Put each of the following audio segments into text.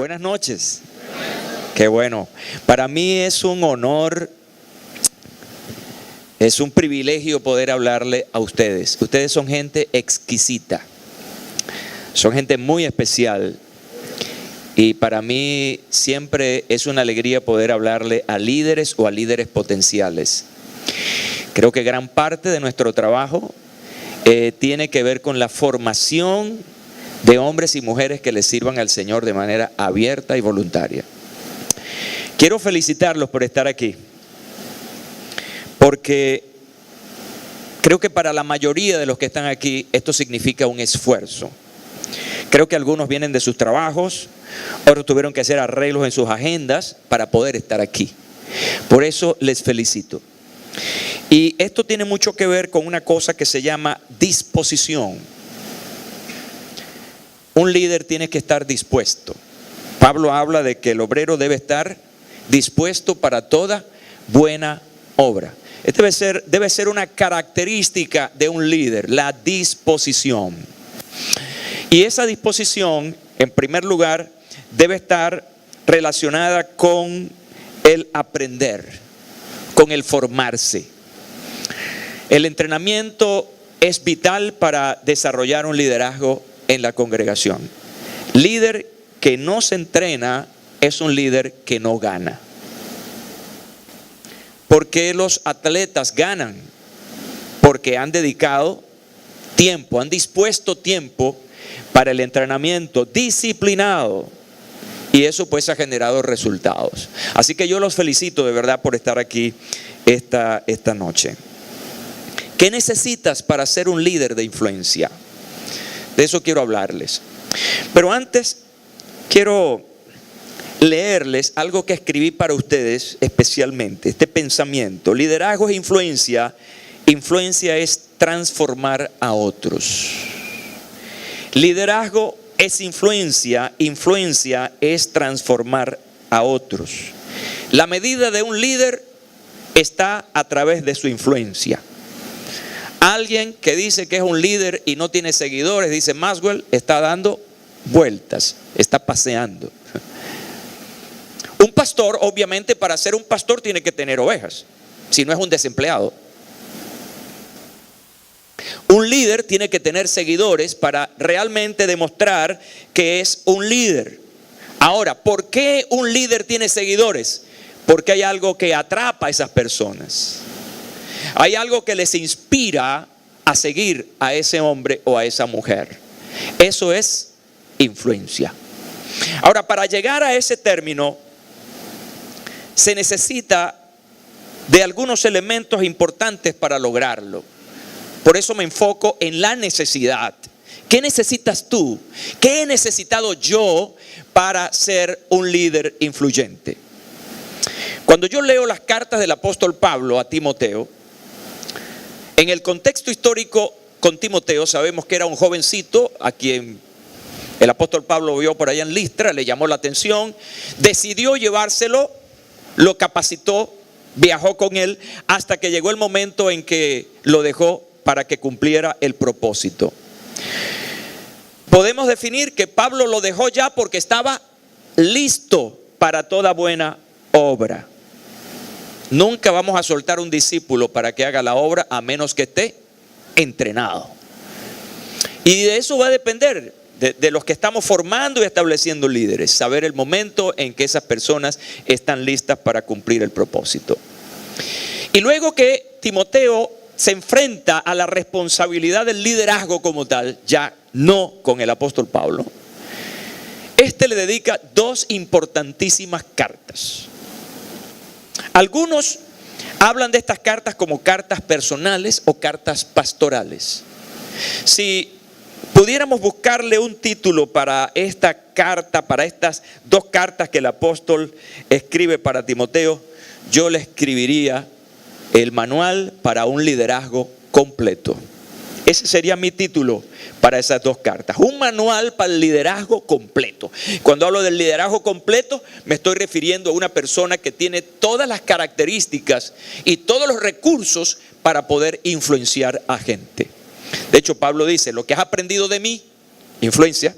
Buenas noches. Qué bueno. Para mí es un honor, es un privilegio poder hablarle a ustedes. Ustedes son gente exquisita, son gente muy especial. Y para mí siempre es una alegría poder hablarle a líderes o a líderes potenciales. Creo que gran parte de nuestro trabajo tiene que ver con la formación de hombres y mujeres que le sirvan al Señor de manera abierta y voluntaria. Quiero felicitarlos por estar aquí, porque creo que para la mayoría de los que están aquí esto significa un esfuerzo. Creo que algunos vienen de sus trabajos, otros tuvieron que hacer arreglos en sus agendas para poder estar aquí. Por eso les felicito. Y esto tiene mucho que ver con una cosa que se llama disposición. Un líder tiene que estar dispuesto. Pablo habla de que el obrero debe estar dispuesto para toda buena obra. Debe ser una característica de un líder, la disposición. Y esa disposición, en primer lugar, debe estar relacionada con el aprender, con el formarse. El entrenamiento es vital para desarrollar un liderazgo en la congregación. Líder que no se entrena es un líder que no gana. ¿Por qué los atletas ganan? Porque han dedicado tiempo, han dispuesto tiempo para el entrenamiento disciplinado, y eso pues ha generado resultados. Así que yo los felicito de verdad por estar aquí esta noche. ¿Qué necesitas para ser un líder de influencia? De eso quiero hablarles. Pero antes quiero leerles algo que escribí para ustedes especialmente, este pensamiento. Liderazgo es influencia, influencia es transformar a otros. Liderazgo es influencia, influencia es transformar a otros. La medida de un líder está a través de su influencia. Alguien que dice que es un líder y no tiene seguidores, dice Maxwell, está dando vueltas, está paseando. Un pastor, obviamente, para ser un pastor tiene que tener ovejas, si no es un desempleado. Un líder tiene que tener seguidores para realmente demostrar que es un líder. Ahora, ¿por qué un líder tiene seguidores? Porque hay algo que atrapa a esas personas. Hay algo que les inspira a seguir a ese hombre o a esa mujer. Eso es influencia. Ahora, para llegar a ese término, se necesita de algunos elementos importantes para lograrlo. Por eso me enfoco en la necesidad. ¿Qué necesitas tú? ¿Qué he necesitado yo para ser un líder influyente? Cuando yo leo las cartas del apóstol Pablo a Timoteo, en el contexto histórico con Timoteo sabemos que era un jovencito a quien el apóstol Pablo vio por allá en Listra, le llamó la atención, decidió llevárselo, lo capacitó, viajó con él hasta que llegó el momento en que lo dejó para que cumpliera el propósito. Podemos definir que Pablo lo dejó ya porque estaba listo para toda buena obra. Nunca vamos a soltar un discípulo para que haga la obra a menos que esté entrenado. Y de eso va a depender de los que estamos formando y estableciendo líderes, saber el momento en que esas personas están listas para cumplir el propósito. Y luego que Timoteo se enfrenta a la responsabilidad del liderazgo como tal, ya no con el apóstol Pablo, le dedica dos importantísimas cartas. Algunos hablan de estas cartas como cartas personales o cartas pastorales. Si pudiéramos buscarle un título para esta carta, para estas dos cartas que el apóstol escribe para Timoteo, yo le escribiría el manual para un liderazgo completo. Ese sería mi título para esas dos cartas. Un manual para el liderazgo completo. Cuando hablo del liderazgo completo, me estoy refiriendo a una persona que tiene todas las características y todos los recursos para poder influenciar a gente. De hecho, Pablo dice, lo que has aprendido de mí, influencia,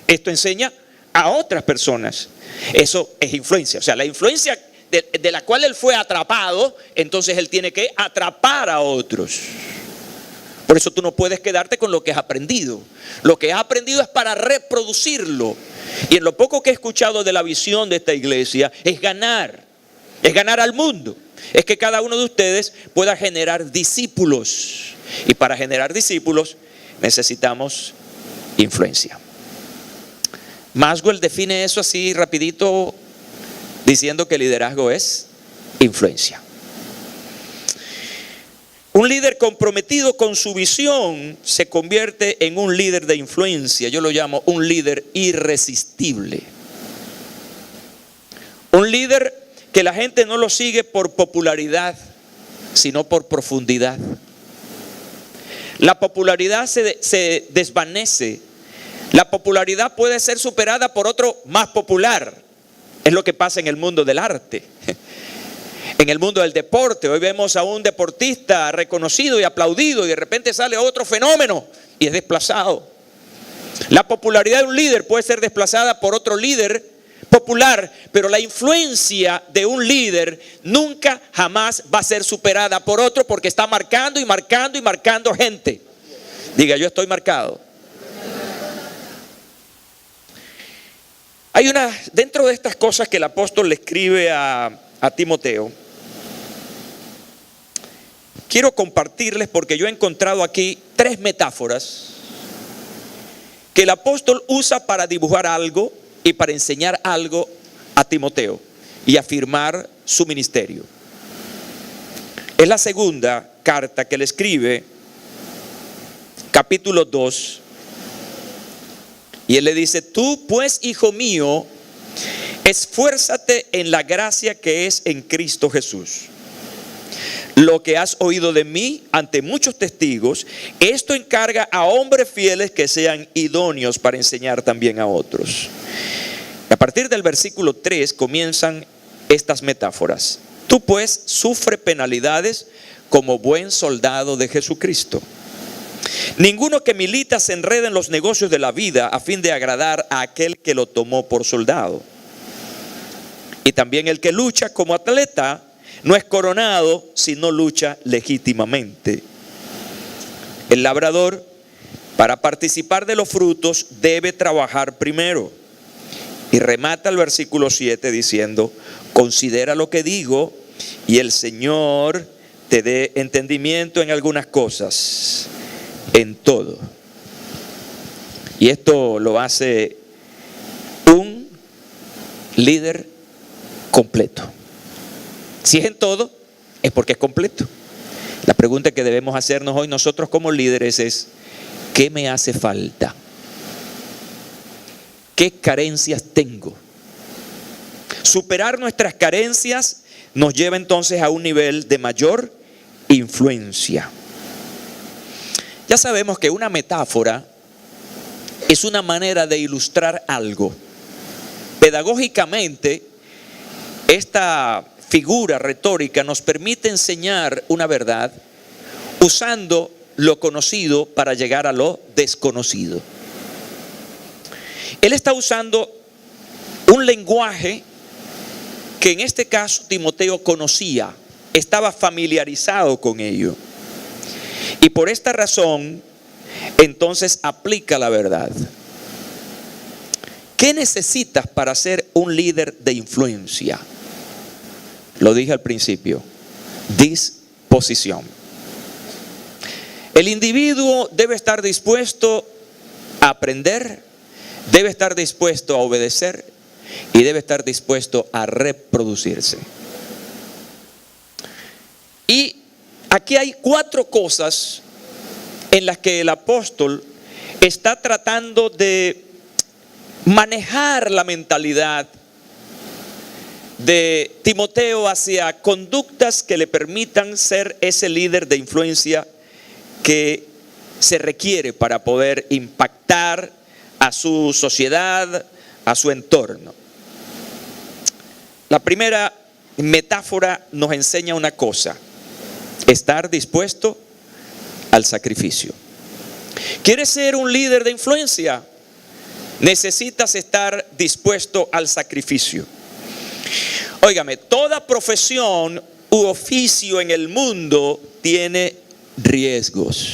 esto enseña a otras personas. Eso es influencia. O sea, la influencia de la cual él fue atrapado, entonces él tiene que atrapar a otros. Por eso tú no puedes quedarte con lo que has aprendido. Lo que has aprendido es para reproducirlo. Y en lo poco que he escuchado de la visión de esta iglesia es ganar al mundo. Es que cada uno de ustedes pueda generar discípulos. Y para generar discípulos necesitamos influencia. Maxwell define eso así rapidito, diciendo que liderazgo es influencia. Un líder comprometido con su visión se convierte en un líder de influencia. Yo lo llamo un líder irresistible. Un líder que la gente no lo sigue por popularidad, sino por profundidad. La popularidad se desvanece. La popularidad puede ser superada por otro más popular. Es lo que pasa en el mundo del arte. En el mundo del deporte, hoy vemos a un deportista reconocido y aplaudido y de repente sale otro fenómeno y es desplazado. La popularidad de un líder puede ser desplazada por otro líder popular, pero la influencia de un líder nunca jamás va a ser superada por otro, porque está marcando y marcando y marcando gente. Diga, yo estoy marcado. Hay dentro de estas cosas que el apóstol le escribe a Timoteo, quiero compartirles, porque yo he encontrado aquí 3 metáforas que el apóstol usa para dibujar algo y para enseñar algo a Timoteo y afirmar su ministerio. Es la segunda carta que le escribe, capítulo 2, y él le dice: tú pues, hijo mío, esfuérzate en la gracia que es en Cristo Jesús. Lo que has oído de mí ante muchos testigos, esto encarga a hombres fieles que sean idóneos para enseñar también a otros. A partir del versículo 3 comienzan estas metáforas. Tú pues sufre penalidades como buen soldado de Jesucristo. Ninguno que milita se enreda en los negocios de la vida a fin de agradar a aquel que lo tomó por soldado. Y también el que lucha como atleta no es coronado si no lucha legítimamente. El labrador, para participar de los frutos, debe trabajar primero. Y remata el versículo 7 diciendo: considera lo que digo y el Señor te dé entendimiento en algunas cosas, en todo. Y esto lo hace un líder completo. Si es en todo, es porque es completo. La pregunta que debemos hacernos hoy nosotros como líderes es: ¿qué me hace falta? ¿Qué carencias tengo? Superar nuestras carencias nos lleva entonces a un nivel de mayor influencia. Ya sabemos que una metáfora es una manera de ilustrar algo. Pedagógicamente, esta figura retórica nos permite enseñar una verdad usando lo conocido para llegar a lo desconocido. Él está usando un lenguaje que en este caso Timoteo conocía, estaba familiarizado con ello. Y por esta razón, entonces aplica la verdad. ¿Qué necesitas para ser un líder de influencia? Lo dije al principio: disposición. El individuo debe estar dispuesto a aprender, debe estar dispuesto a obedecer y debe estar dispuesto a reproducirse. Y aquí hay 4 cosas en las que el apóstol está tratando de manejar la mentalidad de Timoteo hacia conductas que le permitan ser ese líder de influencia que se requiere para poder impactar a su sociedad, a su entorno. La primera metáfora nos enseña una cosa: estar dispuesto al sacrificio. ¿Quieres ser un líder de influencia? Necesitas estar dispuesto al sacrificio. Óigame, toda profesión u oficio en el mundo tiene riesgos.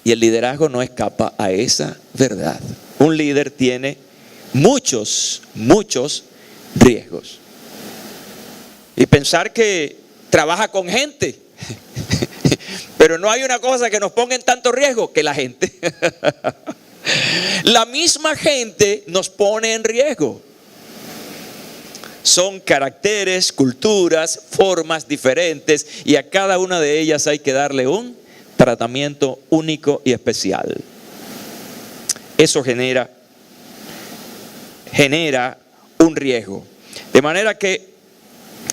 Y el liderazgo no escapa a esa verdad. Un líder tiene muchos riesgos. Y pensar que trabaja con gente, pero no hay una cosa que nos ponga en tanto riesgo que la gente. La misma gente nos pone en riesgo. Son caracteres, culturas, formas diferentes, y a cada una de ellas hay que darle un tratamiento único y especial. Eso genera un riesgo. De manera que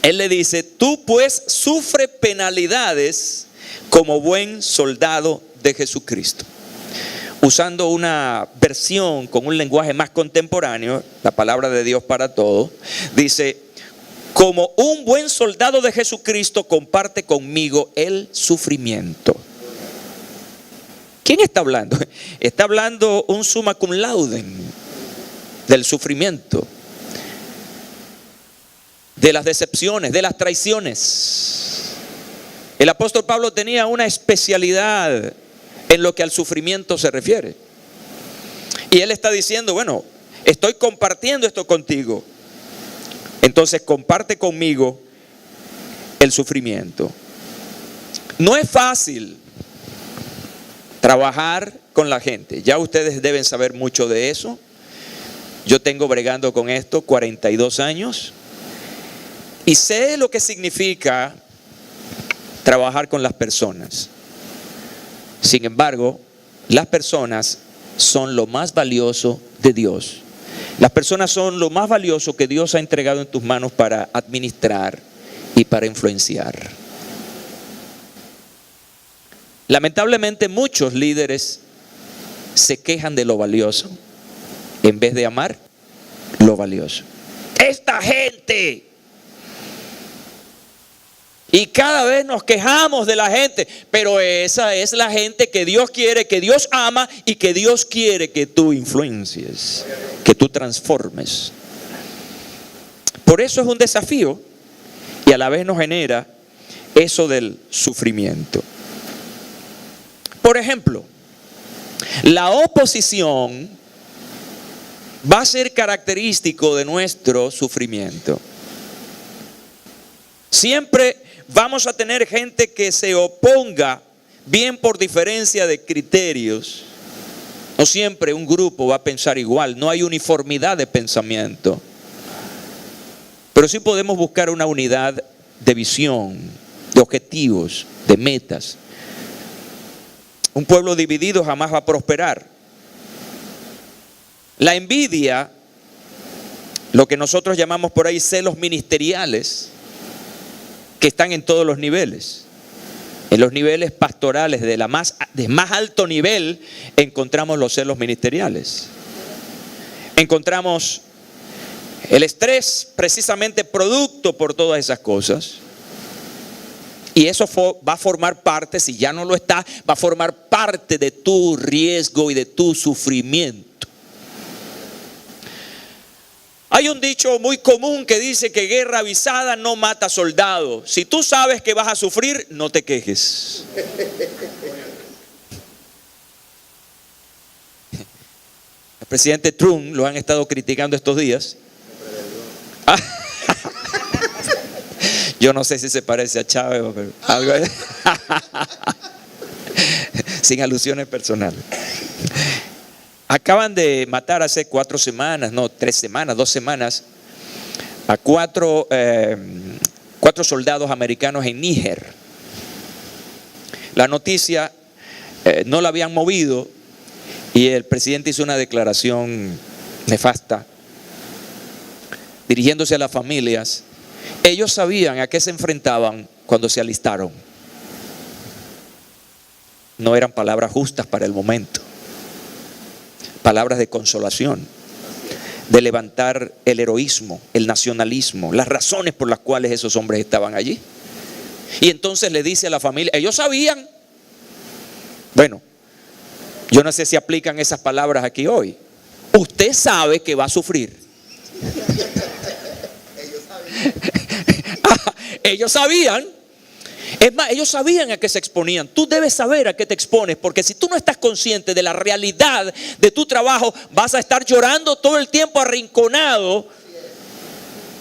él le dice: tú pues sufre penalidades como buen soldado de Jesucristo. Usando una versión con un lenguaje más contemporáneo, la palabra de Dios para todos, dice: como un buen soldado de Jesucristo, comparte conmigo el sufrimiento. ¿Quién está hablando? Está hablando un summa cum laude del sufrimiento, de las decepciones, de las traiciones. El apóstol Pablo tenía una especialidad en lo que al sufrimiento se refiere. Y él está diciendo: bueno, estoy compartiendo esto contigo, entonces comparte conmigo el sufrimiento. No es fácil trabajar con la gente. Ya ustedes deben saber mucho de eso. Yo tengo bregando con esto 42 años y sé lo que significa trabajar con las personas. Sin embargo, las personas son lo más valioso de Dios. Las personas son lo más valioso que Dios ha entregado en tus manos para administrar y para influenciar. Lamentablemente, muchos líderes se quejan de lo valioso en vez de amar lo valioso. Esta gente. Y cada vez nos quejamos de la gente, pero esa es la gente que Dios quiere, que Dios ama y que Dios quiere que tú influencies, que tú transformes. Por eso es un desafío y a la vez nos genera eso del sufrimiento. Por ejemplo, la oposición va a ser característico de nuestro sufrimiento. Siempre vamos a tener gente que se oponga, bien por diferencia de criterios. No siempre un grupo va a pensar igual, no hay uniformidad de pensamiento. Pero sí podemos buscar una unidad de visión, de objetivos, de metas. Un pueblo dividido jamás va a prosperar. La envidia, lo que nosotros llamamos por ahí celos ministeriales, que están en todos los niveles. En los niveles pastorales de más alto nivel encontramos los celos ministeriales. Encontramos el estrés precisamente producto por todas esas cosas. Y eso va a formar parte, si ya no lo está, va a formar parte de tu riesgo y de tu sufrimiento. Hay un dicho muy común que dice que guerra avisada no mata soldado. Si tú sabes que vas a sufrir, no te quejes. El presidente Trump lo han estado criticando estos días. Yo no sé si se parece a Chávez, pero algo así. Sin alusiones personales. Acaban de matar hace 2 semanas, a 4 soldados americanos en Níger. La noticia no la habían movido y el presidente hizo una declaración nefasta dirigiéndose a las familias. Ellos sabían a qué se enfrentaban cuando se alistaron. No eran palabras justas para el momento. Palabras de consolación, de levantar el heroísmo, el nacionalismo, las razones por las cuales esos hombres estaban allí. Y entonces le dice a la familia, ellos sabían. Bueno, Yo no sé si aplican esas palabras aquí hoy. Usted sabe que va a sufrir. Ellos sabían. Es más, ellos sabían a qué se exponían. Tú debes saber a qué te expones, porque si tú no estás consciente de la realidad de tu trabajo, vas a estar llorando todo el tiempo arrinconado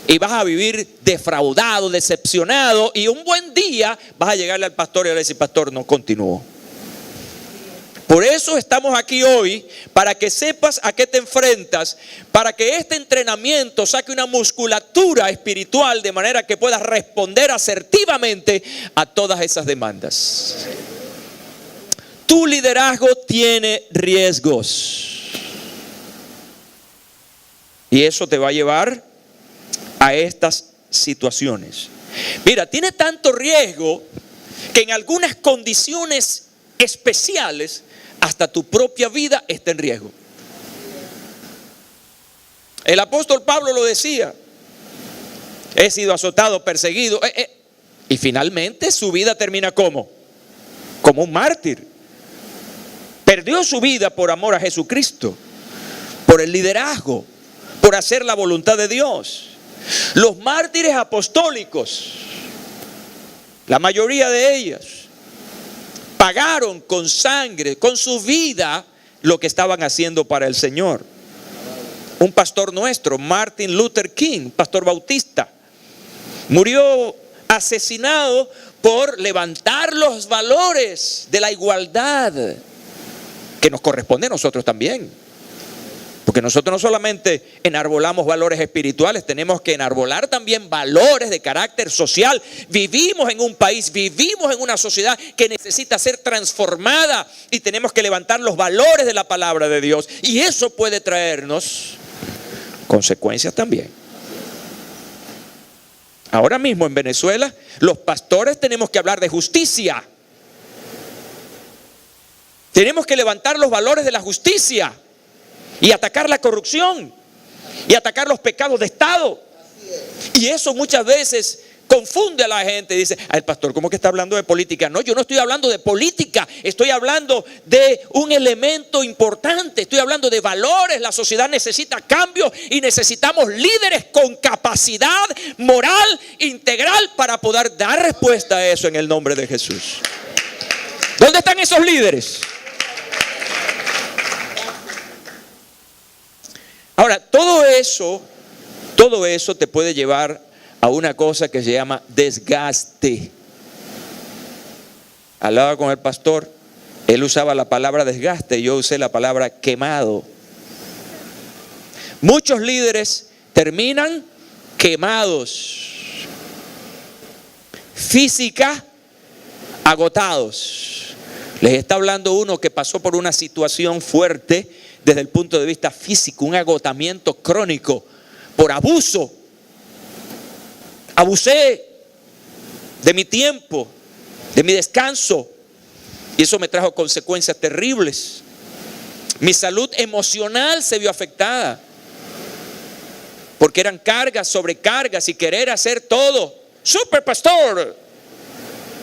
y vas a vivir defraudado, decepcionado, y un buen día vas a llegarle al pastor y le decir: pastor, no continúo. Por eso estamos aquí hoy, para que sepas a qué te enfrentas, para que este entrenamiento saque una musculatura espiritual de manera que puedas responder asertivamente a todas esas demandas. Tu liderazgo tiene riesgos. Y eso te va a llevar a estas situaciones. Mira, tiene tanto riesgo que en algunas condiciones especiales hasta tu propia vida está en riesgo. El apóstol Pablo lo decía: he sido azotado, perseguido, y finalmente su vida termina como un mártir. Perdió su vida por amor a Jesucristo, por el liderazgo, por hacer la voluntad de Dios. Los mártires apostólicos, la mayoría de ellas, pagaron con sangre, con su vida, lo que estaban haciendo para el Señor. Un pastor nuestro, Martin Luther King, pastor bautista, murió asesinado por levantar los valores de la igualdad que nos corresponde a nosotros también. Porque nosotros no solamente enarbolamos valores espirituales, tenemos que enarbolar también valores de carácter social. Vivimos en un país, vivimos en una sociedad que necesita ser transformada y tenemos que levantar los valores de la palabra de Dios. Y eso puede traernos consecuencias también. Ahora mismo en Venezuela, los pastores tenemos que hablar de justicia. Tenemos que levantar los valores de la justicia y atacar la corrupción y atacar los pecados de Estado. Y eso muchas veces confunde a la gente. Dice: el pastor, ¿cómo que está hablando de política? No, yo no estoy hablando de política, estoy hablando de un elemento importante, estoy hablando de valores. La sociedad necesita cambio y necesitamos líderes con capacidad moral integral para poder dar respuesta a eso en el nombre de Jesús. ¿Dónde están esos líderes? Ahora, todo eso te puede llevar a una cosa que se llama desgaste. Hablaba con el pastor, él usaba la palabra desgaste y yo usé la palabra quemado. Muchos líderes terminan quemados, física, agotados. Les está hablando uno que pasó por una situación fuerte desde el punto de vista físico, un agotamiento crónico por abuso. Abusé de mi tiempo, de mi descanso, y eso me trajo consecuencias terribles. Mi salud emocional se vio afectada porque eran cargas sobre cargas y querer hacer todo. Super pastor.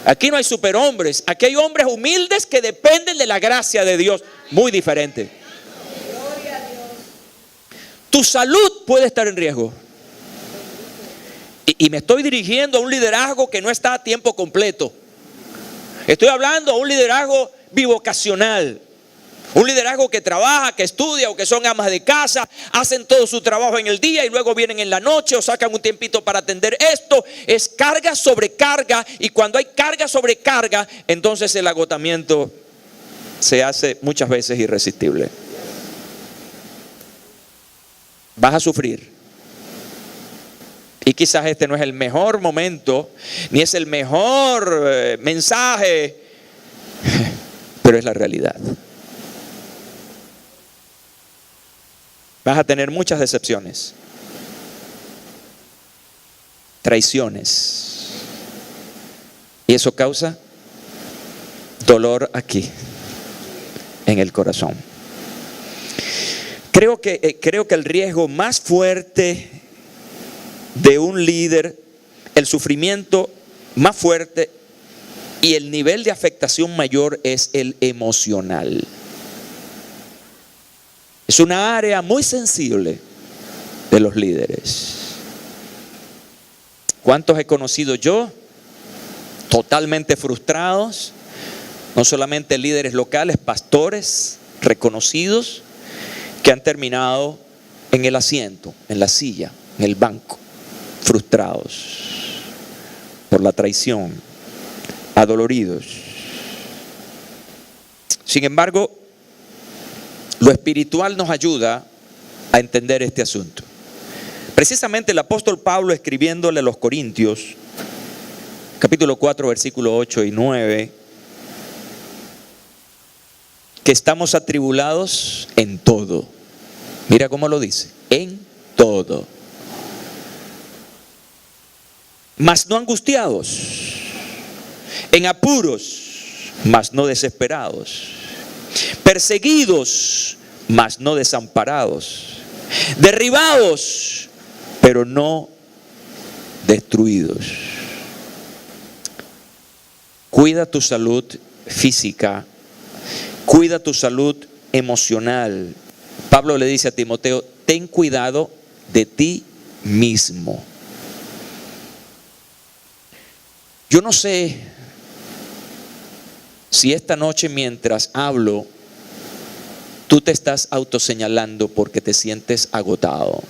Aquí no hay superhombres, aquí hay hombres humildes que dependen de la gracia de Dios. Muy diferente. Tu salud puede estar en riesgo. Y me estoy dirigiendo a un liderazgo que no está a tiempo completo. Estoy hablando a un liderazgo bivocacional. Un liderazgo que trabaja, que estudia o que son amas de casa, hacen todo su trabajo en el día y luego vienen en la noche o sacan un tiempito para atender esto. Es carga sobre carga, y cuando hay carga sobre carga, entonces el agotamiento se hace muchas veces irresistible. Vas a sufrir. Y quizás este no es el mejor momento, ni es el mejor mensaje, pero es la realidad. Vas a tener muchas decepciones, traiciones, y eso causa dolor aquí, en el corazón. Creo que el riesgo más fuerte de un líder, el sufrimiento más fuerte y el nivel de afectación mayor es el emocional. Es una área muy sensible de los líderes. ¿Cuántos he conocido yo? Totalmente frustrados, no solamente líderes locales, pastores reconocidos que han terminado en el asiento, en la silla, en el banco, frustrados por la traición, adoloridos. Sin embargo, lo espiritual nos ayuda a entender este asunto. Precisamente el apóstol Pablo, escribiéndole a los Corintios, capítulo 4, versículo 8 y 9, que estamos atribulados en todo. Mira cómo lo dice, en todo. Mas no angustiados, en apuros, mas no desesperados, perseguidos, mas no desamparados, derribados, pero no destruidos. Cuida tu salud física, cuida tu salud emocional. Pablo le dice a Timoteo, ten cuidado de ti mismo. Yo no sé si esta noche mientras hablo, tú te estás autoseñalando porque te sientes agotado,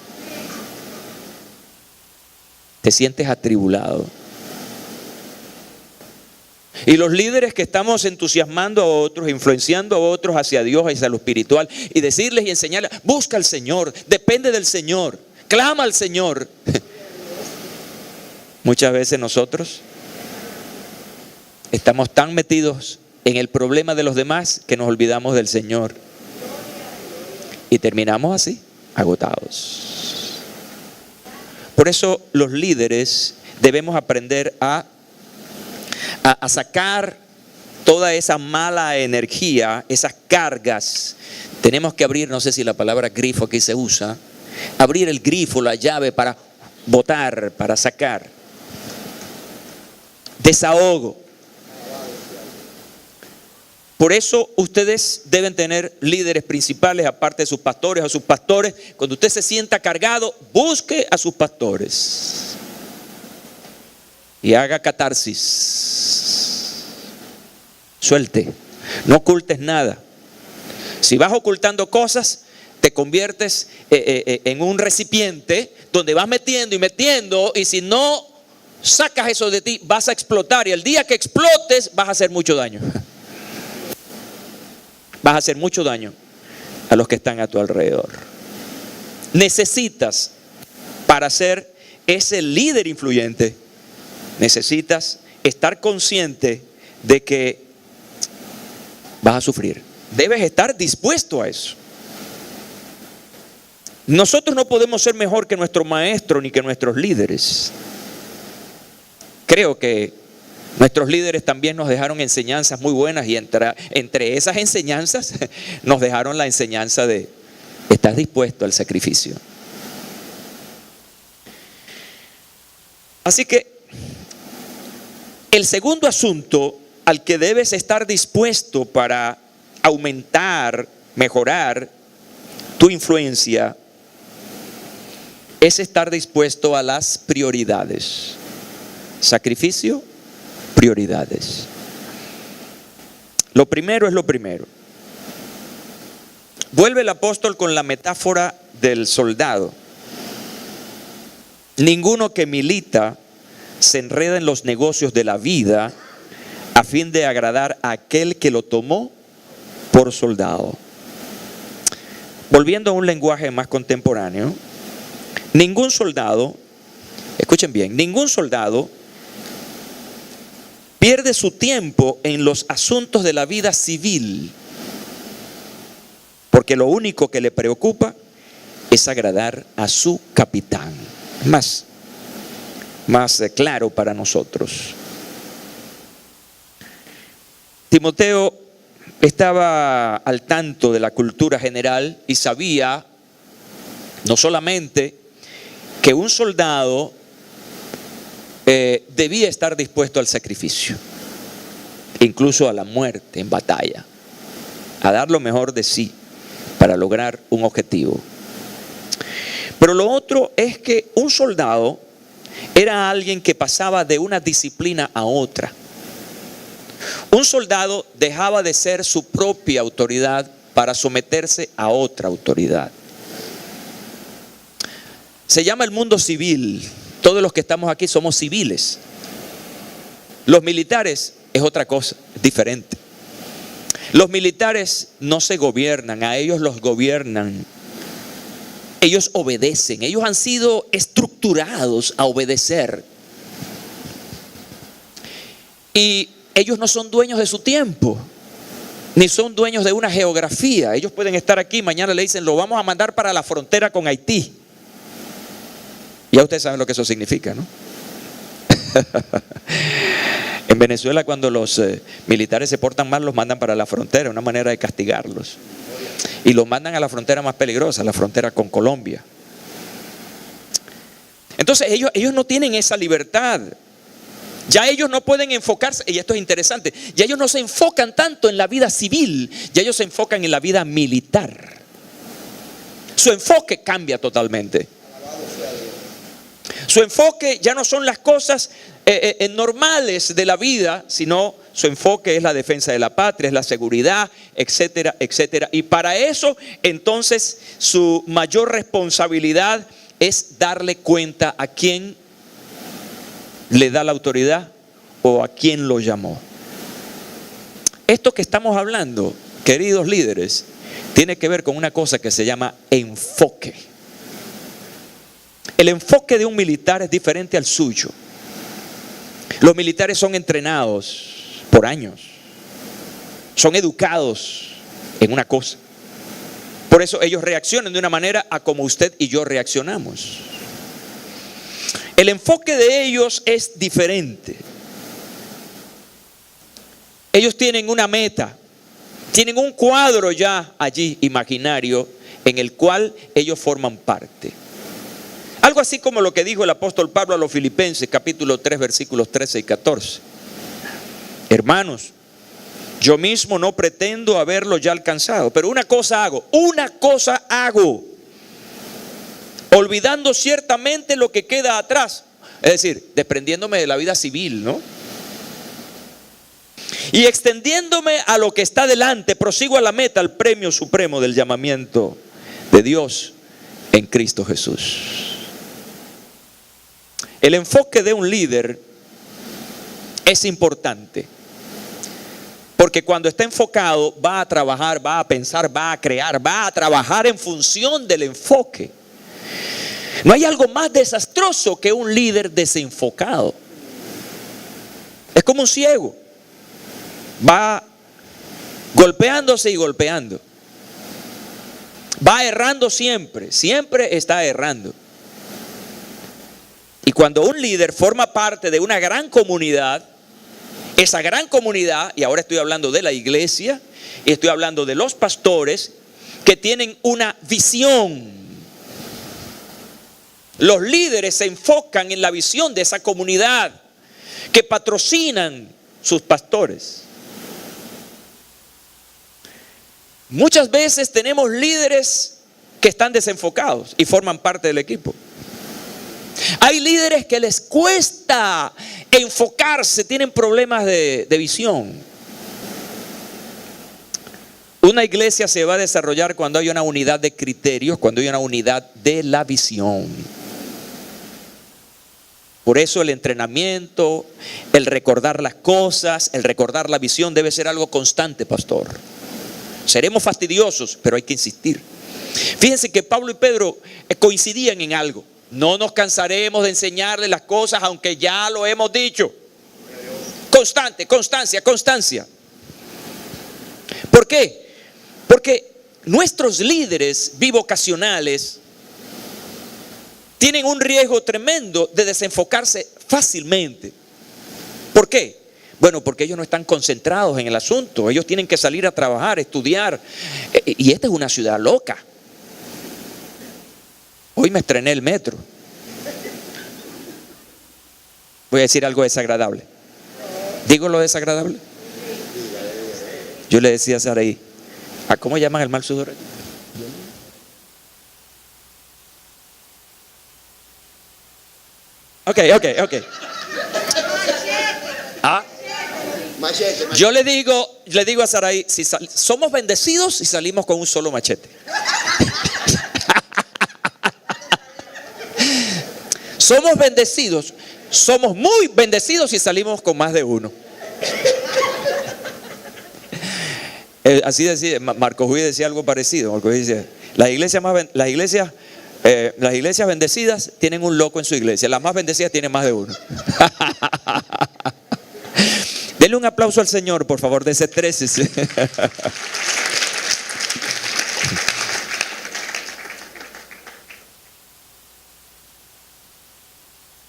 te sientes atribulado. Y los líderes que estamos entusiasmando a otros, influenciando a otros hacia Dios, hacia lo espiritual, y decirles y enseñarles, busca al Señor, depende del Señor, clama al Señor. Muchas veces nosotros estamos tan metidos en el problema de los demás que nos olvidamos del Señor. Y terminamos así, agotados. Por eso los líderes debemos aprender a sacar toda esa mala energía, esas cargas. Tenemos que abrir, no sé si la palabra grifo aquí se usa, abrir el grifo, la llave para botar, para sacar. Desahogo. Por eso ustedes deben tener líderes principales, aparte de sus pastores o sus pastores. Cuando usted se sienta cargado, busque a sus pastores y haga catarsis. Suelte, no ocultes nada. Si vas ocultando cosas, te conviertes en un recipiente donde vas metiendo y metiendo, y si no sacas eso de ti, vas a explotar, y el día que explotes vas a hacer mucho daño. Vas a hacer mucho daño a los que están a tu alrededor. Necesitas, para ser ese líder influyente, necesitas estar consciente de que vas a sufrir. Debes estar dispuesto a eso. Nosotros no podemos ser mejor que nuestro maestro ni que nuestros líderes. Creo que nuestros líderes también nos dejaron enseñanzas muy buenas, y entre esas enseñanzas nos dejaron la enseñanza de: ¿estás dispuesto al sacrificio? Así que el segundo asunto al que debes estar dispuesto para aumentar, mejorar tu influencia, es estar dispuesto a las prioridades. Sacrificio, prioridades. Lo primero es lo primero. Vuelve el apóstol con la metáfora del soldado. Ninguno que milita se enreda en los negocios de la vida a fin de agradar a aquel que lo tomó por soldado. Volviendo a un lenguaje más contemporáneo, ningún soldado, escuchen bien, ningún soldado pierde su tiempo en los asuntos de la vida civil, porque lo único que le preocupa es agradar a su capitán. Más claro para nosotros. Timoteo estaba al tanto de la cultura general y sabía no solamente que un soldado debía estar dispuesto al sacrificio, incluso a la muerte en batalla, a dar lo mejor de sí para lograr un objetivo. Pero lo otro es que un soldado era alguien que pasaba de una disciplina a otra. Un soldado dejaba de ser su propia autoridad para someterse a otra autoridad. Se llama el mundo civil. Todos los que estamos aquí somos civiles. Los militares es otra cosa, es diferente. Los militares no se gobiernan, a ellos los gobiernan. Ellos obedecen, ellos han sido estructurados a obedecer. Y ellos no son dueños de su tiempo, ni son dueños de una geografía. Ellos pueden estar aquí, mañana le dicen, lo vamos a mandar para la frontera con Haití. Ya ustedes saben lo que eso significa, ¿no? En Venezuela, cuando los militares se portan mal, los mandan para la frontera, una manera de castigarlos. Y los mandan a la frontera más peligrosa, la frontera con Colombia. Entonces ellos no tienen esa libertad. Ya ellos no pueden enfocarse, y esto es interesante, ya ellos no se enfocan tanto en la vida civil, ya ellos se enfocan en la vida militar. Su enfoque cambia totalmente. Su enfoque ya no son las cosas normales de la vida, sino su enfoque es la defensa de la patria, es la seguridad, etcétera, etcétera. Y para eso, entonces, su mayor responsabilidad es darle cuenta a quién le da la autoridad o a quién lo llamó. Esto que estamos hablando, queridos líderes, tiene que ver con una cosa que se llama enfoque. El enfoque de un militar es diferente al suyo. Los militares son entrenados por años, son educados en una cosa. Por eso ellos reaccionan de una manera a como usted y yo reaccionamos. El enfoque de ellos es diferente. Ellos tienen una meta, tienen un cuadro ya allí imaginario en el cual ellos forman parte. Algo así como lo que dijo el apóstol Pablo a los Filipenses, capítulo 3, versículos 13 y 14. Hermanos, yo mismo no pretendo haberlo ya alcanzado, pero una cosa hago, olvidando ciertamente lo que queda atrás, es decir, desprendiéndome de la vida civil, ¿no? Y extendiéndome a lo que está delante, prosigo a la meta, al premio supremo del llamamiento de Dios en Cristo Jesús. El enfoque de un líder es importante, porque cuando está enfocado va a trabajar, va a pensar, va a crear, va a trabajar en función del enfoque. No hay algo más desastroso que un líder desenfocado. Es como un ciego, va golpeándose y golpeando, va errando siempre, siempre está errando. Y cuando un líder forma parte de una gran comunidad, esa gran comunidad, y ahora estoy hablando de la iglesia, y estoy hablando de los pastores, que tienen una visión. Los líderes se enfocan en la visión de esa comunidad, que patrocinan sus pastores. Muchas veces tenemos líderes que están desenfocados y forman parte del equipo. Hay líderes que les cuesta enfocarse, tienen problemas de visión. Una iglesia se va a desarrollar cuando hay una unidad de criterios, cuando hay una unidad de la visión. Por eso el entrenamiento, el recordar las cosas, el recordar la visión debe ser algo constante, pastor. Seremos fastidiosos, pero hay que insistir. Fíjense que Pablo y Pedro coincidían en algo. No nos cansaremos de enseñarles las cosas, aunque ya lo hemos dicho. Constante, constancia, constancia. ¿Por qué? Porque nuestros líderes bivocacionales tienen un riesgo tremendo de desenfocarse fácilmente. ¿Por qué? Bueno, porque ellos no están concentrados en el asunto. Ellos tienen que salir a trabajar, estudiar. Y esta es una ciudad loca. Hoy me estrené el metro. Voy a decir algo desagradable. ¿Digo lo desagradable? Yo le decía a Saraí, ¿a cómo llaman el mal sudor? Ok. Ah, yo le digo a Sarai, somos bendecidos si salimos con un solo machete. Somos bendecidos, somos muy bendecidos si salimos con más de uno. Así decía, Marcos Huy decía algo parecido. Marcos Huy decía, las iglesias bendecidas tienen un loco en su iglesia, las más bendecidas tienen más de uno. Denle un aplauso al Señor, por favor, desestrésese.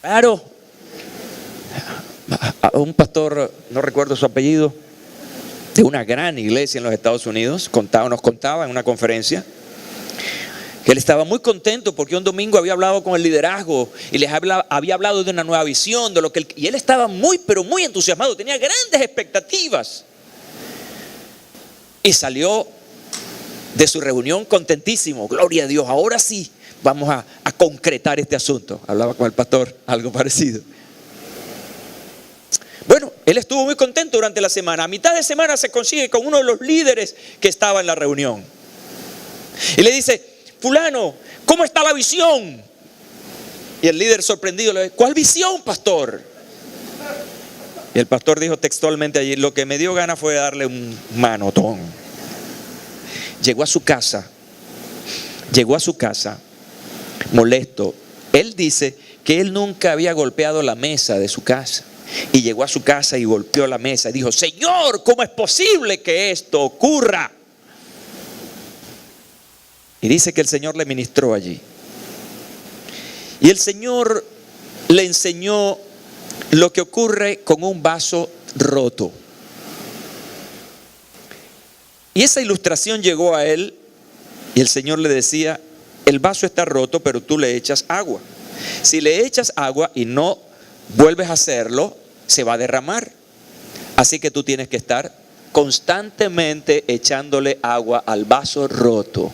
Claro, a un pastor, no recuerdo su apellido, de una gran iglesia en los Estados Unidos, nos contaba en una conferencia que él estaba muy contento porque un domingo había hablado con el liderazgo y había hablado de una nueva visión, y él estaba pero muy entusiasmado, tenía grandes expectativas. Y salió de su reunión contentísimo. Gloria a Dios, ahora sí vamos a concretar este asunto. Hablaba con el pastor algo parecido. Bueno, él estuvo muy contento durante la semana. A mitad de semana se consigue con uno de los líderes que estaba en la reunión. Y le dice: fulano, ¿cómo está la visión? Y el líder sorprendido le dice: ¿cuál visión, pastor? Y el pastor dijo textualmente allí: lo que me dio gana fue darle un manotón. Llegó a su casa molesto. Él dice que él nunca había golpeado la mesa de su casa. Y llegó a su casa y golpeó la mesa y dijo: Señor, ¿cómo es posible que esto ocurra? Y dice que el Señor le ministró allí. Y el Señor le enseñó lo que ocurre con un vaso roto. Y esa ilustración llegó a él y el Señor le decía: el vaso está roto, pero tú le echas agua. Si le echas agua y no vuelves a hacerlo, se va a derramar. Así que tú tienes que estar constantemente echándole agua al vaso roto.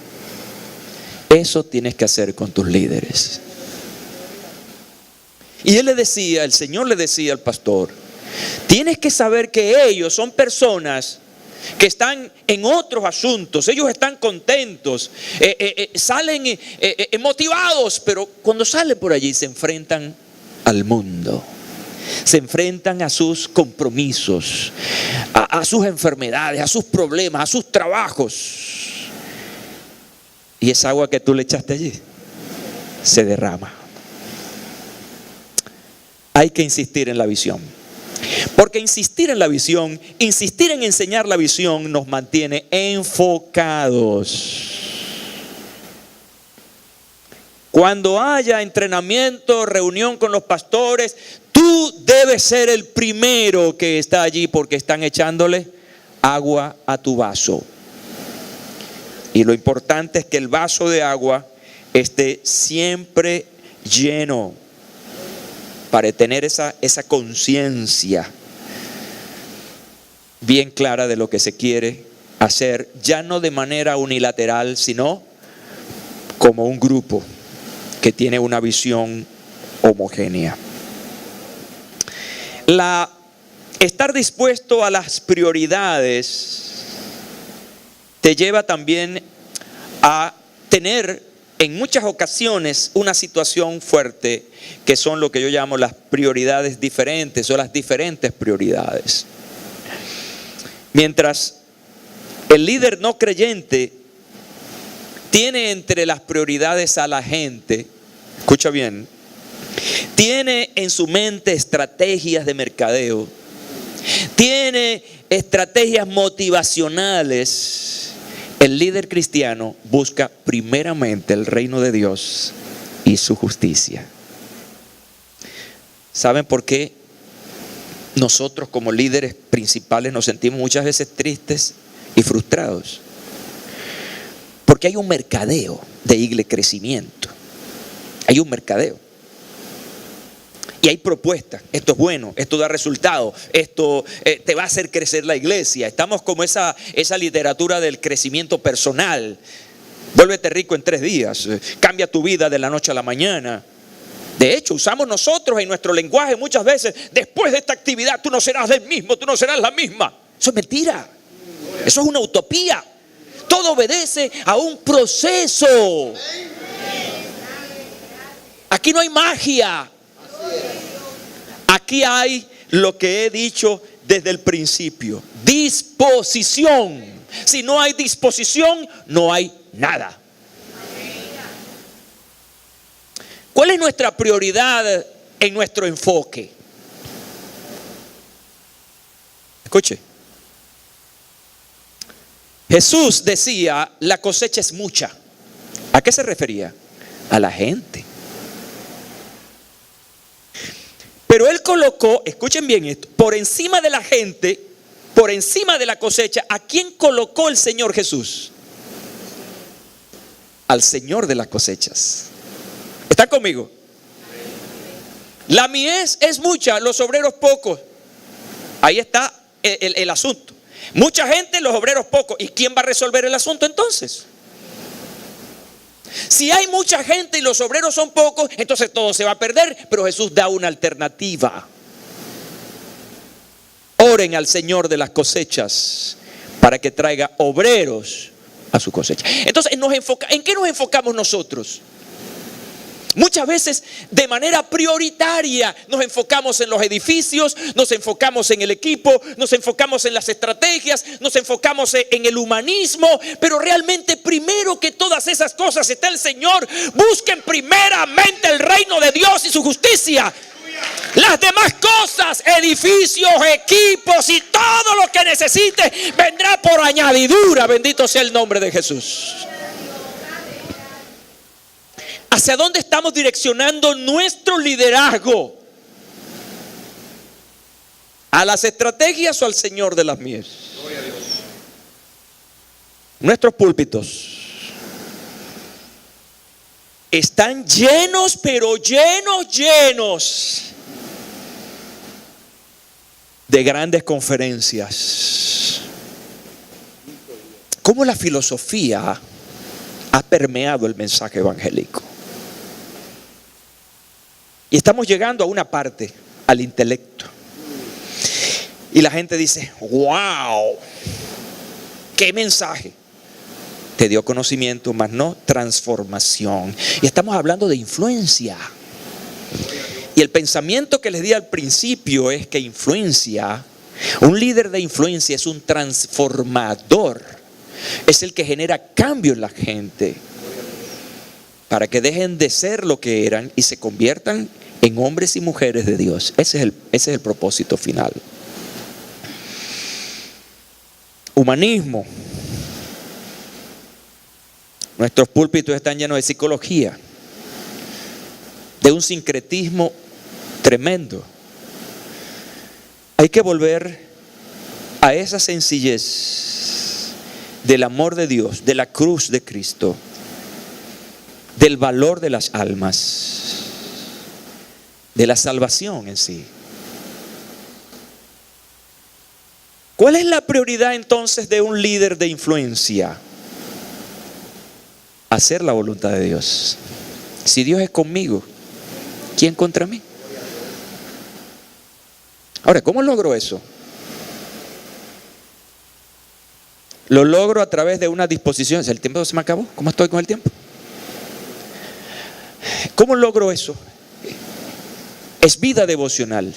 Eso tienes que hacer con tus líderes. Y el Señor le decía al pastor: tienes que saber que ellos son personas que están en otros asuntos, ellos están contentos, salen motivados, pero cuando salen por allí se enfrentan al mundo, se enfrentan a sus compromisos, a sus enfermedades, a sus problemas, a sus trabajos. Y esa agua que tú le echaste allí se derrama. Hay que insistir en la visión. Porque insistir en la visión, insistir en enseñar la visión nos mantiene enfocados. Cuando haya entrenamiento, reunión con los pastores, tú debes ser el primero que está allí porque están echándole agua a tu vaso. Y lo importante es que el vaso de agua esté siempre lleno para tener esa conciencia bien clara de lo que se quiere hacer, ya no de manera unilateral, sino como un grupo que tiene una visión homogénea. Estar dispuesto a las prioridades te lleva también a tener en muchas ocasiones una situación fuerte que son lo que yo llamo las prioridades diferentes o las diferentes prioridades. Mientras el líder no creyente tiene entre las prioridades a la gente, escucha bien, tiene en su mente estrategias de mercadeo, tiene estrategias motivacionales. El líder cristiano busca primeramente el reino de Dios y su justicia. ¿Saben por qué nosotros como líderes principales nos sentimos muchas veces tristes y frustrados? Porque hay un mercadeo de crecimiento. Hay un mercadeo. Y hay propuestas: esto es bueno, esto da resultado, esto te va a hacer crecer la iglesia. Estamos como esa literatura del crecimiento personal. Vuélvete rico en 3 días, cambia tu vida de la noche a la mañana. De hecho, usamos nosotros en nuestro lenguaje muchas veces: después de esta actividad tú no serás el mismo, tú no serás la misma. Eso es mentira. Eso es una utopía. Todo obedece a un proceso. Aquí no hay magia. Aquí hay lo que he dicho desde el principio: disposición. Si no hay disposición, no hay nada. ¿Cuál es nuestra prioridad en nuestro enfoque? Escuche. Jesús decía: la cosecha es mucha. ¿A qué se refería? A la gente. Pero Él colocó, escuchen bien esto, por encima de la gente, por encima de la cosecha, ¿a quién colocó el Señor Jesús? Al Señor de las cosechas. ¿Están conmigo? La mies es mucha, los obreros pocos. Ahí está el asunto. Mucha gente, los obreros pocos. ¿Y quién va a resolver el asunto entonces? Si hay mucha gente y los obreros son pocos, entonces todo se va a perder. Pero Jesús da una alternativa. Oren al Señor de las cosechas para que traiga obreros a su cosecha. Entonces, ¿en qué nos enfocamos nosotros? Muchas veces de manera prioritaria nos enfocamos en los edificios, nos enfocamos en el equipo, nos enfocamos en las estrategias, nos enfocamos en el humanismo, pero realmente primero que todas esas cosas está el Señor. Busquen primeramente el reino de Dios y su justicia. Las demás cosas, edificios, equipos y todo lo que necesite vendrá por añadidura. Bendito sea el nombre de Jesús. ¿Hacia dónde estamos direccionando nuestro liderazgo? ¿A las estrategias o al Señor de las mies? Nuestros púlpitos están llenos, pero llenos de grandes conferencias. ¿Cómo la filosofía ha permeado el mensaje evangélico? Y estamos llegando a una parte, al intelecto. Y la gente dice: wow, qué mensaje. Te dio conocimiento, mas no transformación. Y estamos hablando de influencia. Y el pensamiento que les di al principio es que un líder de influencia es un transformador. Es el que genera cambio en la gente, para que dejen de ser lo que eran y se conviertan en hombres y mujeres de Dios. Ese es el propósito final. Humanismo. Nuestros púlpitos están llenos de psicología, de un sincretismo tremendo. Hay que volver a esa sencillez del amor de Dios, de la cruz de Cristo, del valor de las almas, de la salvación en sí. ¿Cuál es la prioridad entonces de un líder de influencia? Hacer la voluntad de Dios. Si Dios es conmigo, ¿quién contra mí? Ahora, ¿cómo logro eso? Lo logro a través de una disposición. ¿El tiempo se me acabó? ¿Cómo estoy con el tiempo? ¿Cómo logro eso? Es vida devocional.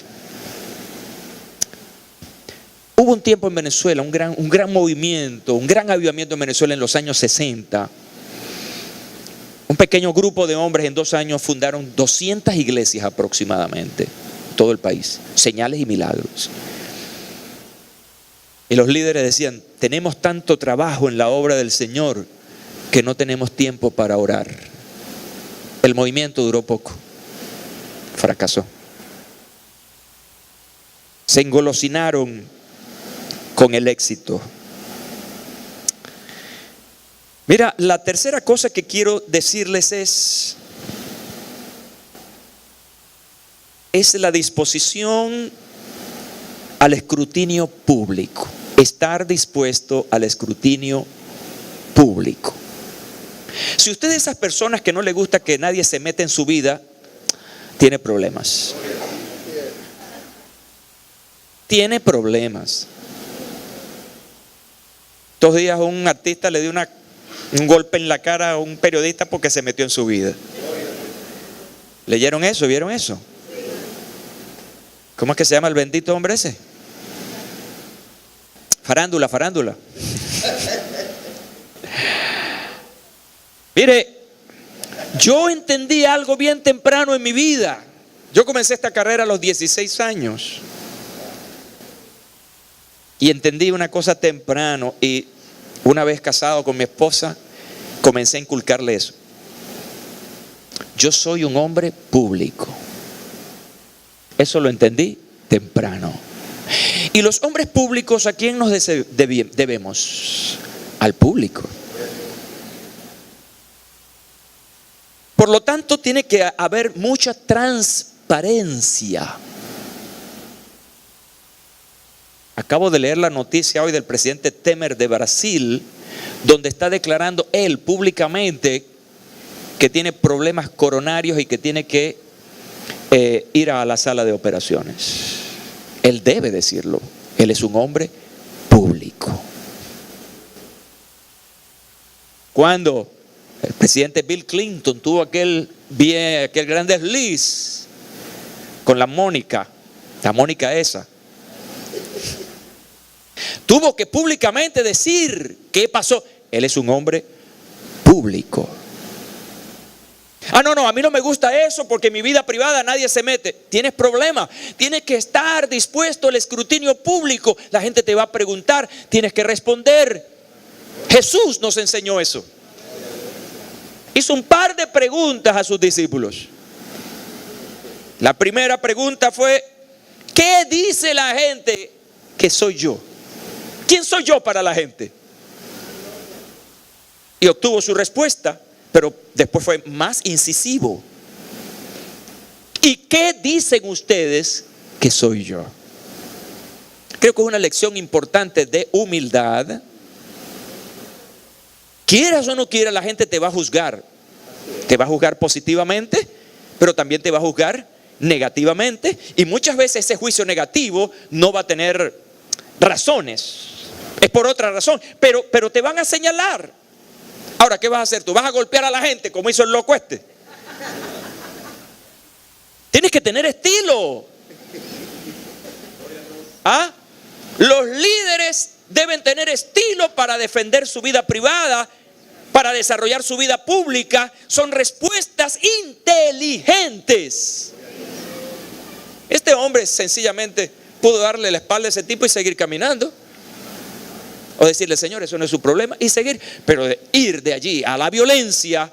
Hubo un tiempo en Venezuela, un gran movimiento, un gran avivamiento en Venezuela en los años 60. Un pequeño grupo de hombres en 2 años fundaron 200 iglesias aproximadamente en todo el país. Señales y milagros. Y los líderes decían: tenemos tanto trabajo en la obra del Señor que no tenemos tiempo para orar. El movimiento duró poco. Fracasó. Se engolosinaron con el éxito. Mira, la tercera cosa que quiero decirles es la disposición al escrutinio público. Estar dispuesto al escrutinio público. Si usted es de esas personas que no le gusta que nadie se meta en su vida, tiene problemas. Tiene problemas. Estos días un artista le dio un golpe en la cara a un periodista porque se metió en su vida. ¿Leyeron eso? ¿Vieron eso? ¿Cómo es que se llama el bendito hombre ese? Farándula. Mire, yo entendí algo bien temprano en mi vida. Yo comencé esta carrera a los 16 años. Y entendí una cosa temprano, y una vez casado con mi esposa, comencé a inculcarle eso. Yo soy un hombre público. Eso lo entendí temprano. Y los hombres públicos, ¿a quién nos debemos? Al público. Por lo tanto, tiene que haber mucha transparencia. Acabo de leer la noticia hoy del presidente Temer de Brasil, donde está declarando él públicamente que tiene problemas coronarios y que tiene que ir a la sala de operaciones. Él debe decirlo. Él es un hombre público. Cuando el presidente Bill Clinton tuvo aquel gran desliz con la Mónica esa, tuvo que públicamente decir qué pasó. Él es un hombre público. No, a mí no me gusta eso porque en mi vida privada nadie se mete. Tienes problemas. Tienes que estar dispuesto al escrutinio público. La gente te va a preguntar, tienes que responder. Jesús nos enseñó eso. Hizo un par de preguntas a sus discípulos. La primera pregunta fue: ¿qué dice la gente que soy yo? ¿Quién soy yo para la gente? Y obtuvo su respuesta, pero después fue más incisivo. ¿Y qué dicen ustedes que soy yo? Creo que es una lección importante de humildad. Quieras o no quieras, la gente te va a juzgar. Te va a juzgar positivamente, pero también te va a juzgar negativamente. Y muchas veces ese juicio negativo no va a tener razones. Es por otra razón, pero te van a señalar. Ahora, ¿qué vas a hacer tú? ¿Vas a golpear a la gente como hizo el loco este? Tienes que tener estilo. Los líderes deben tener estilo para defender su vida privada, para desarrollar su vida pública. Son respuestas inteligentes. Este hombre sencillamente pudo darle la espalda a ese tipo y seguir caminando. O decirle: Señor, eso no es su problema, y seguir. Pero de ir de allí a la violencia,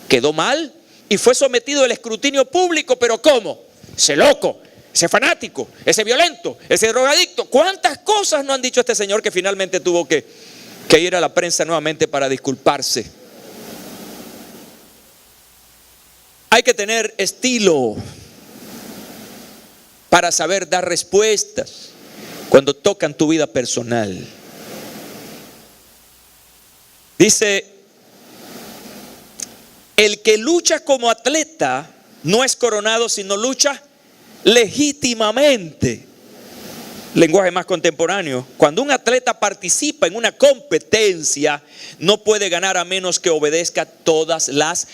quedó mal y fue sometido al escrutinio público. ¿Pero cómo? Ese loco, ese fanático, ese violento, ese drogadicto. ¿Cuántas cosas no han dicho este señor que finalmente tuvo que ir a la prensa nuevamente para disculparse? Hay que tener estilo para saber dar respuestas cuando tocan tu vida personal. Dice: el que lucha como atleta no es coronado, sino lucha legítimamente. Lenguaje más contemporáneo. Cuando un atleta participa en una competencia, no puede ganar a menos que obedezca todas las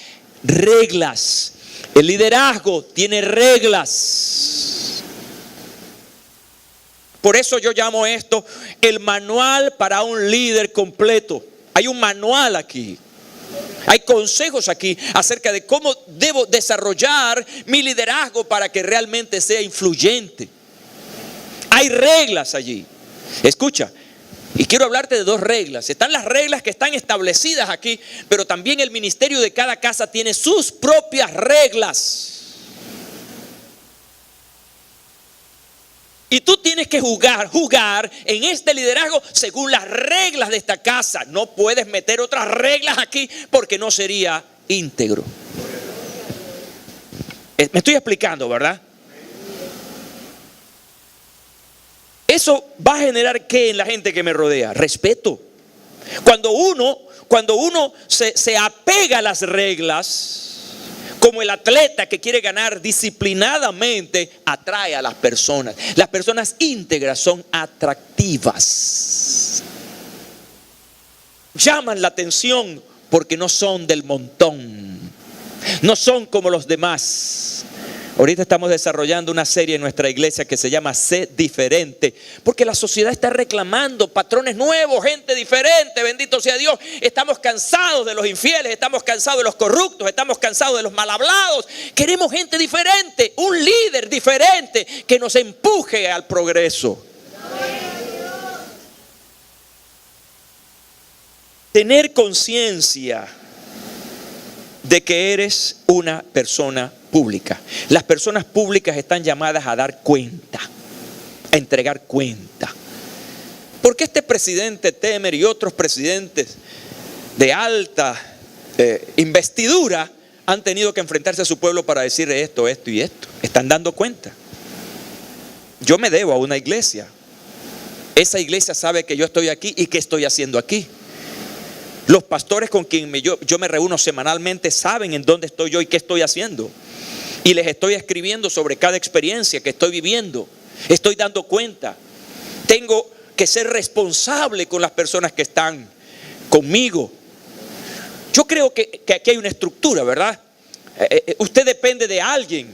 reglas. El liderazgo tiene reglas. Por eso yo llamo esto el manual para un líder completo. Hay un manual aquí. Hay consejos aquí acerca de cómo debo desarrollar mi liderazgo para que realmente sea influyente. Hay reglas allí. Escucha, y quiero hablarte de dos reglas. Están las reglas que están establecidas aquí, pero también el ministerio de cada casa tiene sus propias reglas. Y tú tienes que jugar en este liderazgo según las reglas de esta casa. No puedes meter otras reglas aquí porque no sería íntegro. Me estoy explicando, ¿verdad? Eso va a generar ¿qué en la gente que me rodea? Respeto. Cuando uno se apega a las reglas, Como el atleta que quiere ganar disciplinadamente, atrae a las personas. Las personas íntegras son atractivas. Llaman la atención porque no son del montón. No son como los demás. Ahorita estamos desarrollando una serie en nuestra iglesia que se llama Sé Diferente, porque la sociedad está reclamando patrones nuevos, gente diferente, bendito sea Dios. Estamos cansados de los infieles, estamos cansados de los corruptos, estamos cansados de los mal hablados. Queremos gente diferente, un líder diferente que nos empuje al progreso. Tener conciencia de que eres una persona pública. Las personas públicas están llamadas a dar cuenta, a entregar cuenta. ¿Por qué este presidente Temer y otros presidentes de alta investidura han tenido que enfrentarse a su pueblo para decir esto, esto y esto? Están dando cuenta. Yo me debo a una iglesia. Esa iglesia sabe que yo estoy aquí y qué estoy haciendo aquí. Los pastores con quien yo me reúno semanalmente saben en dónde estoy yo y qué estoy haciendo. Y les estoy escribiendo sobre cada experiencia que estoy viviendo. Estoy dando cuenta. Tengo que ser responsable con las personas que están conmigo. Yo creo que aquí hay una estructura, ¿verdad? Usted depende de alguien.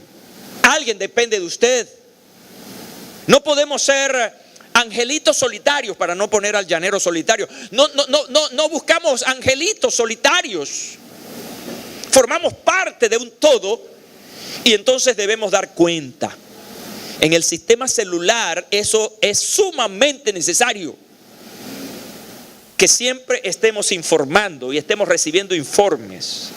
Alguien depende de usted. No podemos ser angelitos solitarios, para no poner al llanero solitario. No buscamos angelitos solitarios. Formamos parte de un todo y entonces debemos dar cuenta. En el sistema celular eso es sumamente necesario. Que siempre estemos informando y estemos recibiendo informes.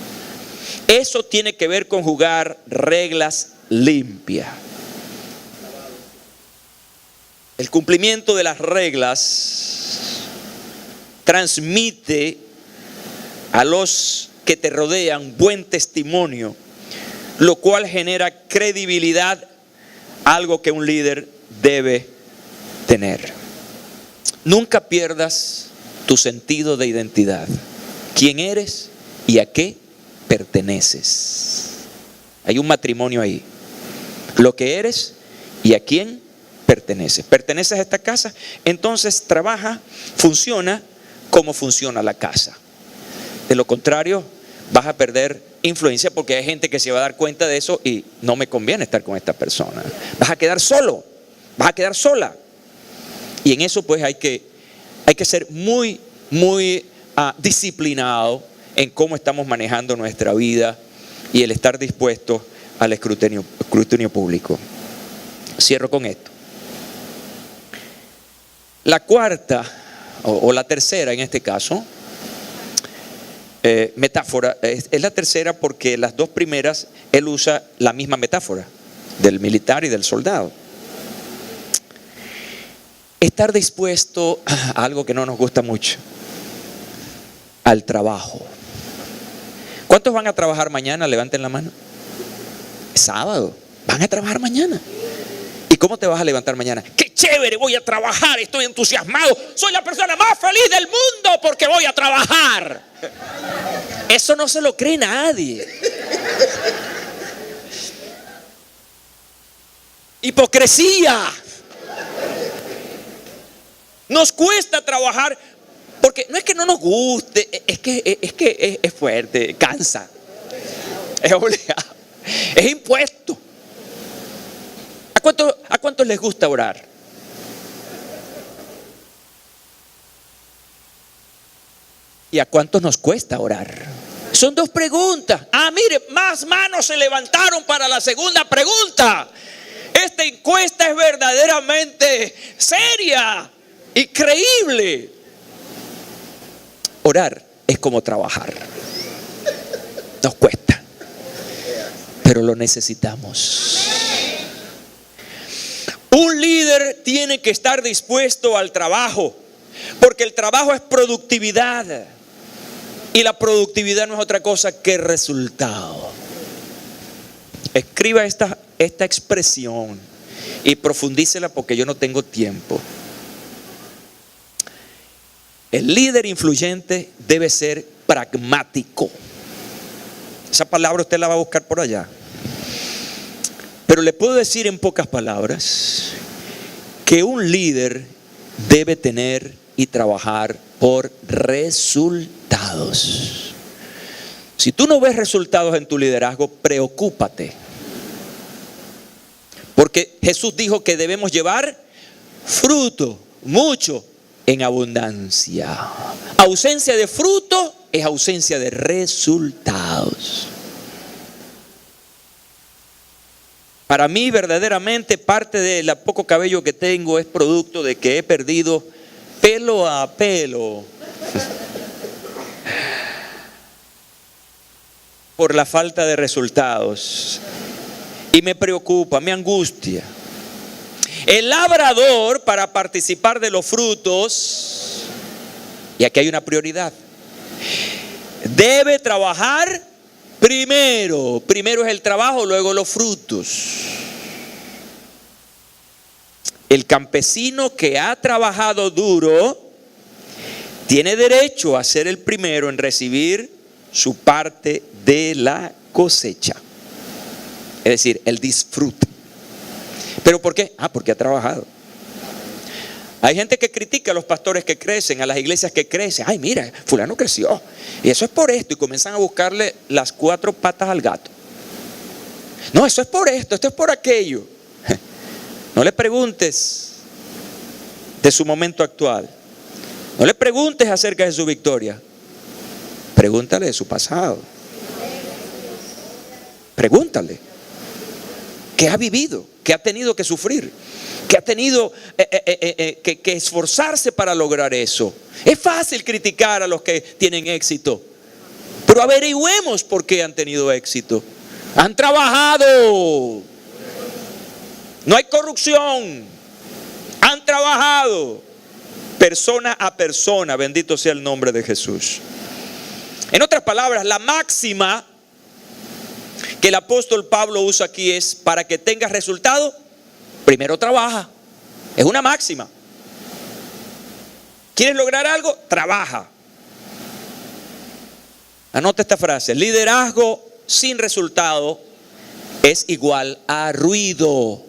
Eso tiene que ver con jugar reglas limpias. El cumplimiento de las reglas transmite a los que te rodean buen testimonio, lo cual genera credibilidad, algo que un líder debe tener. Nunca pierdas tu sentido de identidad. ¿Quién eres y a qué perteneces? Hay un matrimonio ahí. Lo que eres y a quién perteneces. ¿Perteneces a esta casa? Entonces trabaja, funciona como funciona la casa. De lo contrario, vas a perder influencia porque hay gente que se va a dar cuenta de eso y no me conviene estar con esta persona. Vas a quedar solo, vas a quedar sola. Y en eso pues hay que ser muy disciplinado en cómo estamos manejando nuestra vida y el estar dispuesto al escrutinio público. Cierro con esto. La cuarta o la tercera en este caso metáfora es la tercera porque las dos primeras él usa la misma metáfora del militar y del soldado. Estar dispuesto a algo que no nos gusta mucho, al trabajo. ¿Cuántos van a trabajar mañana? Levanten la mano. Es sábado, van a trabajar mañana. ¿Y cómo te vas a levantar mañana? ¡Qué chévere! Voy a trabajar, estoy entusiasmado. Soy la persona más feliz del mundo porque voy a trabajar. Eso no se lo cree nadie. Hipocresía. Nos cuesta trabajar porque no es que no nos guste, es que es fuerte, cansa, es obligado, es impuesto. ¿A cuántos les gusta orar? ¿Y a cuántos nos cuesta orar? Son dos preguntas. Mire, más manos se levantaron para la segunda pregunta. Esta encuesta es verdaderamente seria y creíble. Orar es como trabajar. Nos cuesta, pero lo necesitamos. Un líder tiene que estar dispuesto al trabajo, porque el trabajo es productividad. Y la productividad no es otra cosa que resultado. Escriba esta expresión y profundícela porque yo no tengo tiempo. El líder influyente debe ser pragmático. Esa palabra usted la va a buscar por allá. Pero le puedo decir en pocas palabras que un líder debe tener y trabajar por resultados. Si tú no ves resultados en tu liderazgo, preocúpate. Porque Jesús dijo que debemos llevar fruto, mucho, en abundancia. Ausencia de fruto es ausencia de resultados. Para mí, verdaderamente, parte del poco cabello que tengo es producto de que he perdido pelo a pelo por la falta de resultados. Y me preocupa, me angustia. El labrador, para participar de los frutos, y aquí hay una prioridad, debe trabajar primero. Primero es el trabajo, luego los frutos. El campesino que ha trabajado duro tiene derecho a ser el primero en recibir su parte de la cosecha. Es decir, el disfrute. ¿Pero por qué? Porque ha trabajado. Hay gente que critica a los pastores que crecen, a las iglesias que crecen. Ay, mira, fulano creció. Y eso es por esto. Y comienzan a buscarle las 4 patas al gato. No, eso es por esto es por aquello. No le preguntes de su momento actual. No le preguntes acerca de su victoria. Pregúntale de su pasado. Pregúntale. ¿Qué ha vivido? ¿Qué ha tenido que sufrir? ¿Qué ha tenido que esforzarse para lograr eso? Es fácil criticar a los que tienen éxito, pero averigüemos por qué han tenido éxito. Han trabajado. No hay corrupción. Han trabajado persona a persona. Bendito sea el nombre de Jesús. En otras palabras, la máxima que el apóstol Pablo usa aquí es: para que tengas resultado, primero trabaja. Es una máxima. ¿Quieres lograr algo? Trabaja. Anota esta frase: liderazgo sin resultado es igual a ruido.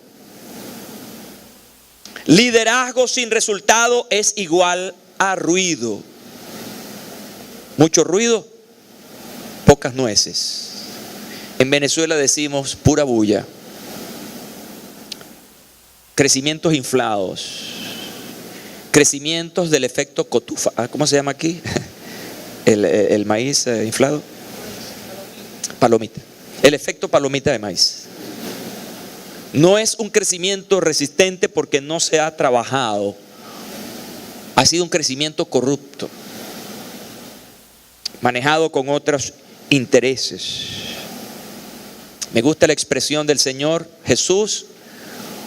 Liderazgo sin resultado es igual a ruido. Mucho ruido, pocas nueces. En Venezuela decimos pura bulla. Crecimientos inflados. Crecimientos del efecto cotufa. ¿Cómo se llama aquí? El maíz inflado. Palomita. El efecto palomita de maíz. No es un crecimiento resistente porque no se ha trabajado. Ha sido un crecimiento corrupto, manejado con otros intereses. Me gusta la expresión del Señor Jesús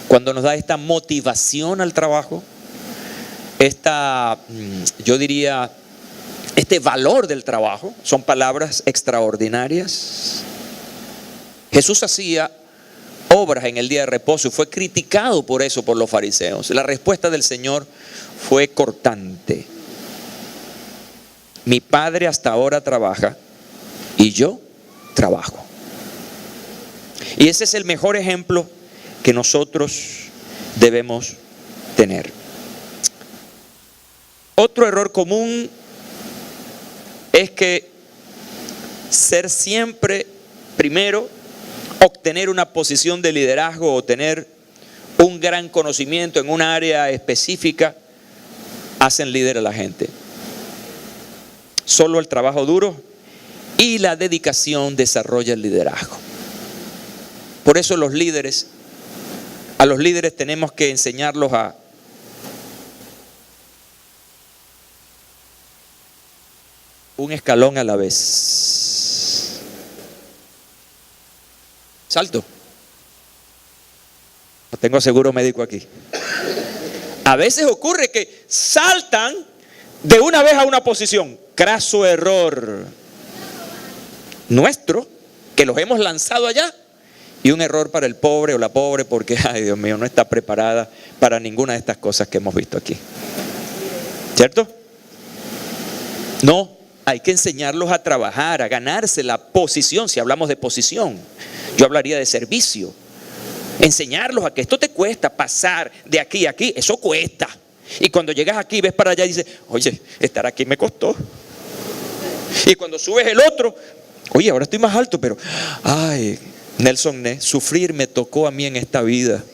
cuando nos da esta motivación al trabajo, yo diría, este valor del trabajo. Son palabras extraordinarias. Jesús hacía obras en el día de reposo y fue criticado por eso por los fariseos. La respuesta del Señor fue cortante: mi Padre hasta ahora trabaja y yo trabajo. Y ese es el mejor ejemplo que nosotros debemos tener. Otro error común es que ser siempre primero, obtener una posición de liderazgo o tener un gran conocimiento en una área específica hacen líder a la gente. Solo el trabajo duro y la dedicación desarrolla el liderazgo. Por eso a los líderes tenemos que enseñarlos a un escalón a la vez. Salto. No tengo seguro médico aquí. A veces ocurre que saltan de una vez a una posición. Craso error nuestro, que los hemos lanzado allá, y un error para el pobre o la pobre, porque, ay Dios mío, no está preparada para ninguna de estas cosas que hemos visto aquí. ¿Cierto? No, hay que enseñarlos a trabajar, a ganarse la posición. Si hablamos de posición, yo hablaría de servicio. Enseñarlos a que esto te cuesta, pasar de aquí a aquí, eso cuesta. Y cuando llegas aquí, ves para allá y dices, oye, estar aquí me costó. Y cuando subes el otro, oye, ahora estoy más alto, pero, ay, Nelson Ness, sufrir me tocó a mí en esta vida.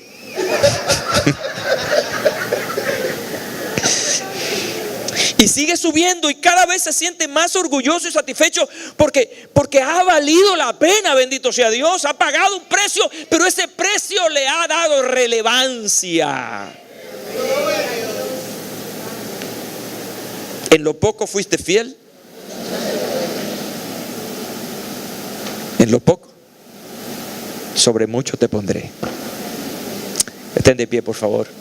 Y sigue subiendo y cada vez se siente más orgulloso y satisfecho porque ha valido la pena, bendito sea Dios, ha pagado un precio, pero ese precio le ha dado relevancia. ¿En lo poco fuiste fiel? En lo poco, sobre mucho te pondré. Estén de pie, por favor.